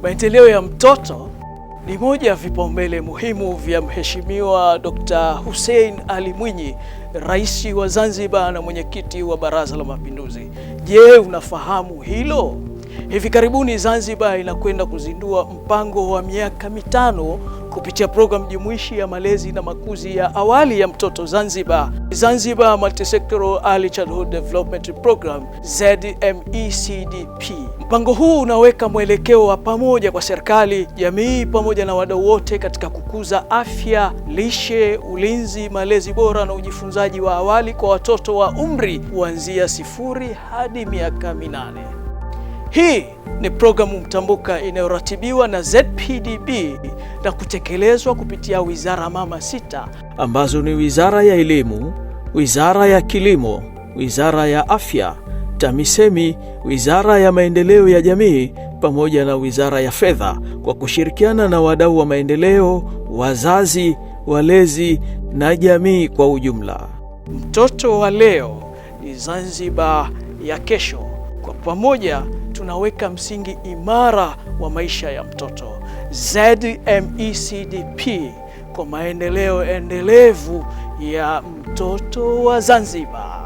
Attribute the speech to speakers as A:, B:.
A: Maendeleo ya mtoto ni moja ya vipaumbele muhimu vya Mheshimiwa Dr. Hussein Ali Mwinyi, Rais wa Zanzibar na mwenyekiti wa Baraza la Mapinduzi. Je, unafahamu hilo? Hivi karibuni Zanzibar inakwenda kuzindua mpango wa miaka mitano kupitia programu jumuishi ya malezi na makuzi ya awali ya mtoto Zanzibar, Zanzibar Multisectoral Early Childhood Development Program, ZMECDP. Mpango huu unaweka mwelekeo wa pamoja kwa serikali, jamii pamoja na wadau wote katika kukuza afya, lishe, ulinzi, malezi bora na ujifunzaji wa awali kwa watoto wa umri kuanzia 0 hadi miaka 8. Hii ni programu mtambuka inayoratibiwa na ZPDB na kutekelezwa kupitia wizara mama 6 ambazo ni Wizara ya Elimu, Wizara ya Kilimo, Wizara ya Afya, TAMISEMI, Wizara ya Maendeleo ya Jamii pamoja na Wizara ya Fedha, kwa kushirikiana na wadau wa maendeleo, wazazi, walezi na jamii kwa ujumla. Mtoto wa leo ni Zanzibar ya kesho. Kwa pamoja tunaweka msingi imara wa maisha ya mtoto. ZMECDP kwa maendeleo endelevu ya mtoto wa Zanzibar.